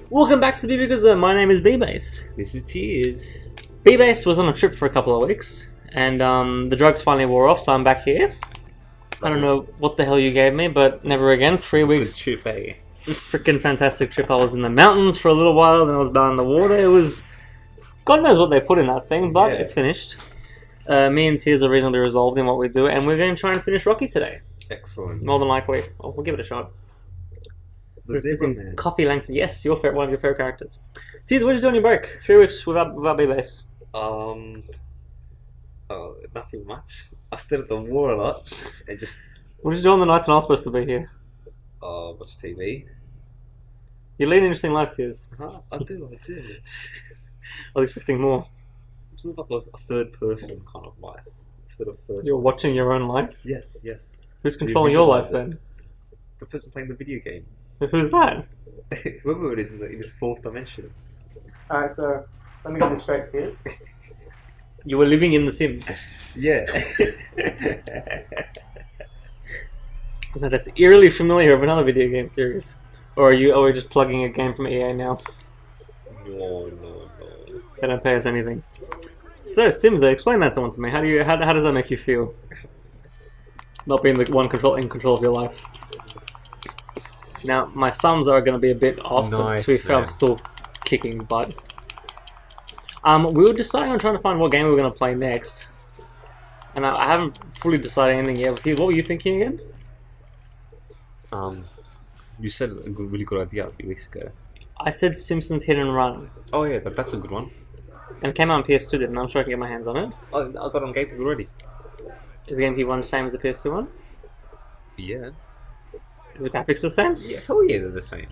Welcome back to the Bubico Zone. My name is B-Base. This is Tears. B-Base was on a trip for a couple of weeks, and the drugs finally wore off, so I'm back here. I don't know what the hell you gave me, but never again. 3 weeks. Trip, eh? Freaking fantastic trip. I was in the mountains for a little while, then I was down in the water. It was... God knows what they put in that thing, but it's finished. Me and Tears are reasonably resolved in what we do, and we're going to try and finish Rocky today. Excellent. More than likely. Well, we'll give it a shot. The Zebra Man. Coffee Langton. Yes, one of your favourite characters. Tears, what did you do on your break? 3 weeks without B-Base. Nothing much. I stayed at the war a lot and just What did you do on the nights when I was supposed to be here? watch TV. You lead an interesting life, Tears. I do. I was expecting more. It's more like a third person kind of life instead of first. You're watching your own life? Yes. Who's controlling your life then? The person playing the video game. Who's that? Whoever it is in this fourth dimension. Alright, so let me get this straight, Tears. You were living in The Sims. Yeah. So that's eerily familiar of another video game series. Or are you just plugging a game from EA now? No. They don't pay us anything. So, Sims, explain that to me. How does that make you feel? Not being the one in control of your life. Now, my thumbs are going to be a bit off, but to be fair, I'm still kicking butt. We were deciding on trying to find what game we were going to play next. And I haven't fully decided anything yet. What were you thinking again? You said a really good idea a few weeks ago. I said Simpsons Hit and Run. Oh yeah, that's a good one. And it came out on PS2, didn't it? I'm sure I can get my hands on it. Oh, I got it on GameCube already. Is the GameCube one the same as the PS2 one? Yeah. Is the graphics the same? Yeah, hell yeah, they're the same.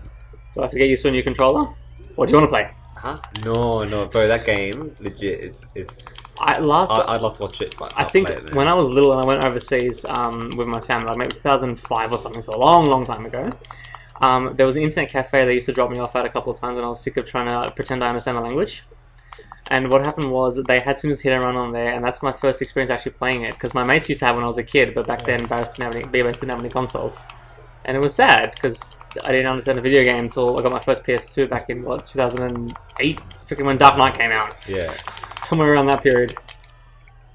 Do I have to get used to a new controller? What do you want to play? Huh? No, bro, that game, legit, it's... I'd love to watch it, but I think when I was little and I went overseas with my family, like maybe 2005 or something, so a long time ago, there was an internet cafe they used to drop me off at a couple of times when I was sick of trying to pretend I understand the language. And what happened was they had Sims Hit and Run on there, and that's my first experience actually playing it, because my mates used to have when I was a kid, but back then B-Base didn't have any consoles. And it was sad, because I didn't understand the video game until I got my first PS2 back in, 2008? Freaking when Dark Knight came out. Yeah. Somewhere around that period.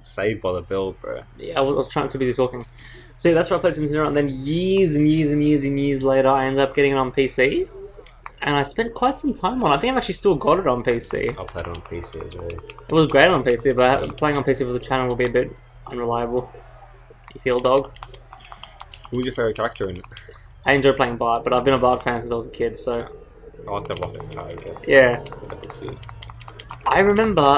Saved by the Bell, bro. Yeah, I was too busy talking. So yeah, that's where I played Sims Hit and Run, and then years later, I ended up getting it on PC. And I spent quite some time on it. I think I've actually still got it on PC. I played it on PC as well. It was great on PC, but playing on PC with the channel will be a bit unreliable. You feel, dog? Who was your favourite character in it? I enjoy playing Bard, but I've been a Bard fan since I was a kid, so... I like the Rocket characters. Yeah. Too. I remember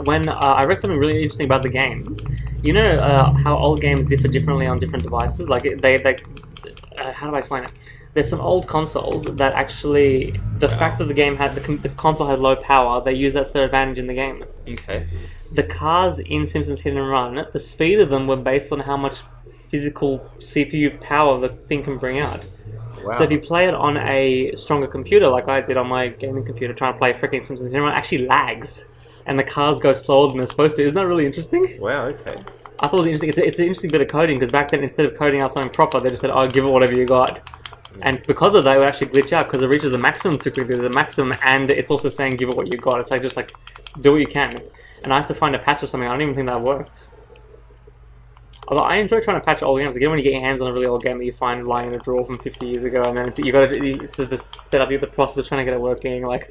when I read something really interesting about the game. You know how old games differ differently on different devices? Like, how do I explain it? There's some old consoles that actually, the fact that the game had, the console had low power, they use that to their advantage in the game. Okay. The cars in Simpsons Hit and Run, the speed of them were based on how much physical CPU power the thing can bring out. Wow. So if you play it on a stronger computer, like I did on my gaming computer, trying to play freaking Simpsons Hit and Run, it actually lags, and the cars go slower than they're supposed to. Isn't that really interesting? Wow, okay. I thought it was interesting. It's an interesting bit of coding, because back then, instead of coding out something proper, they just said, oh, give it whatever you got. And because of that, it would actually glitch out, because it reaches the maximum too quickly, the maximum, and it's also saying give it what you got. It's like, just like, do what you can. And I had to find a patch or something. I don't even think that worked. Although I enjoy trying to patch old games. Again, when you get your hands on a really old game that you find lying in a drawer from 50 years ago, and then it's the setup, the process of trying to get it working, like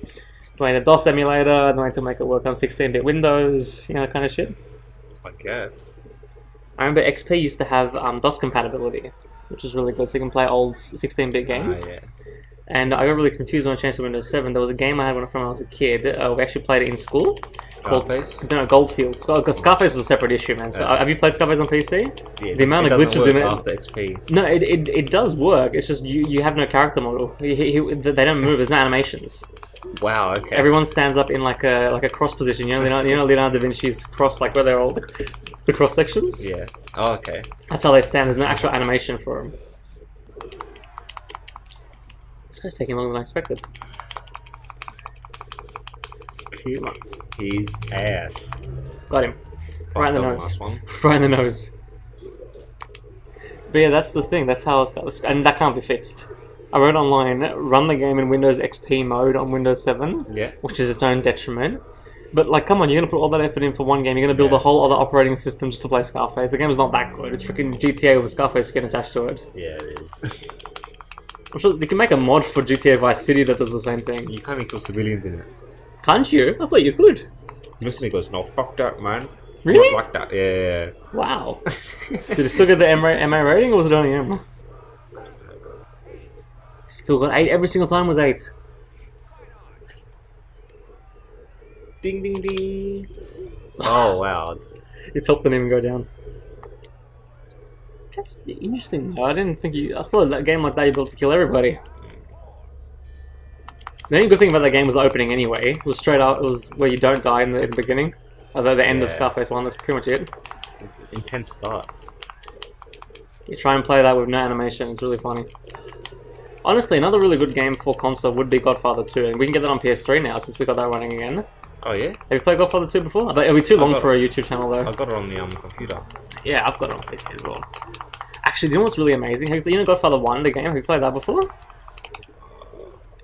doing a DOS emulator, doing to make it work on 16-bit Windows, you know, that kind of shit. I guess. I remember XP used to have DOS compatibility, which was really good, so you can play old 16-bit games. Yeah. And I got really confused when I changed to Windows 7. There was a game I had when I was a kid. We actually played it in school. Scarface? No, Goldfield. Scarface was a separate issue, man. So have you played Scarface on PC? Yeah, the amount of glitches in it. After XP. No, it does work. It's just you have no character model. They don't move. There's no animations. Wow. Okay. Everyone stands up in like a cross position. You know Leonardo da Vinci's cross, like where they're all the cross sections. Yeah. Oh, okay. That's how they stand. There's no actual animation for them. This guy's taking longer than I expected. His ass. Got him. Right in the That nose. was a nice one. Right in the nose. But yeah, that's the thing. That's how it's got. And that can't be fixed. I wrote online, run the game in Windows XP mode on Windows 7, Yeah. which is its own detriment. But like, come on, you're gonna put all that effort in for one game. You're gonna build a whole other operating system just to play Scarface. The game's not that good. It's freaking GTA with Scarface skin attached to it. Yeah, it is. I'm sure they can make a mod for GTA Vice City that does the same thing. You can't even kill civilians in it. Can't you? I thought you could. You listen, he goes, no, fuck that, man. Really? Not like that. Yeah. Wow. Did it still get the MA rating, or was it only M? Still got 8. Every single time was 8. Ding, ding, ding. Oh, wow. His health didn't even go down. That's interesting though. I didn't think you... I thought that game like that you'd be able to kill everybody. The only good thing about that game was the opening anyway. It was straight up, it was where you don't die in the beginning. Although the end of Scarface 1, that's pretty much it. Intense start. You try and play that with no animation, it's really funny. Honestly, another really good game for console would be Godfather 2, and we can get that on PS3 now since we got that running again. Oh yeah? Have you played Godfather 2 before? It'll be too long for a YouTube channel though. I've got it on the computer. Yeah, I've got it on PC as well. Actually, do you know what's really amazing? You know Godfather 1, the game? Have you played that before?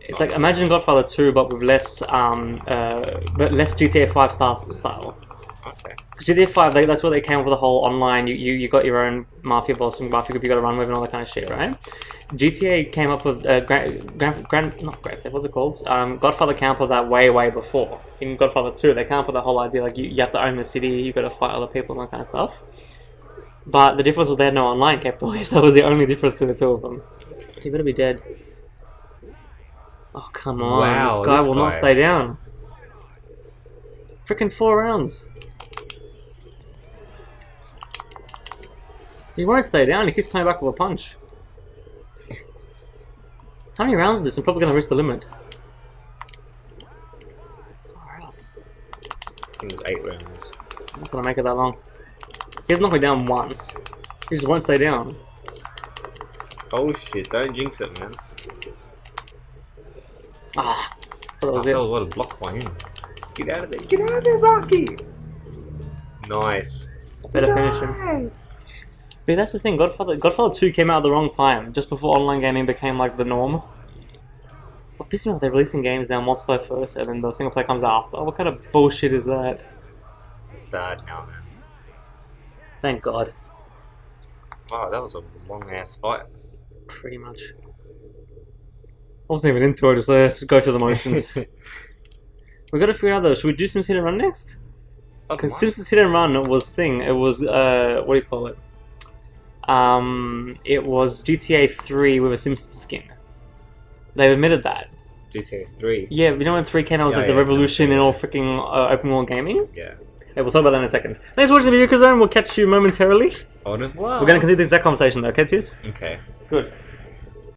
It's like, imagine Godfather 2, but with less GTA 5 style. Okay. GTA 5, that's where they came up with the whole online, you got your own mafia boss and mafia group you got to run with and all that kind of shit, right? GTA came up with, not Grand Theft, what's it called? Godfather came up with that way before. In Godfather 2, they came up with the whole idea, like, you have to own the city, you got to fight other people and that kind of stuff. But the difference was they had no online capabilities, that was the only difference to the two of them. You better be dead. Oh, come on, wow, this guy will not stay down. Freaking 4 rounds. He won't stay down, he keeps coming back with a punch. How many rounds is this? I'm probably going to reach the limit. Far out. I think it was 8 rounds. I'm not going to make it that long. He has knocked me down once. He just won't stay down. Oh shit, don't jinx it, man. Ah, that was it. Oh, what a block by him. Get out of there. Get out of there, Rocky! Nice. Better finish him. But that's the thing, Godfather 2 came out at the wrong time, just before online gaming became like the norm. What pisses me off, they're releasing games now, multiplayer first, and then the single player comes after. What kind of bullshit is that? It's bad now, man. Thank God. Wow, that was a long ass fight. Pretty much. I wasn't even into it, just go through the motions. We gotta figure out though, should we do Sims Hit and Run next? Because Sims Hit and Run was thing, it was, what do you call it? It was GTA 3 with a Simpsons skin. They've admitted that. GTA 3? Yeah, you know when 3 came out was like the revolution in all freaking open world gaming? Yeah. Okay, we'll talk about that in a second. Thanks for watching the Bubico Zone, we'll catch you momentarily. Au revoir. We're going to continue this exact conversation though, okay, Tiz? Okay. Good.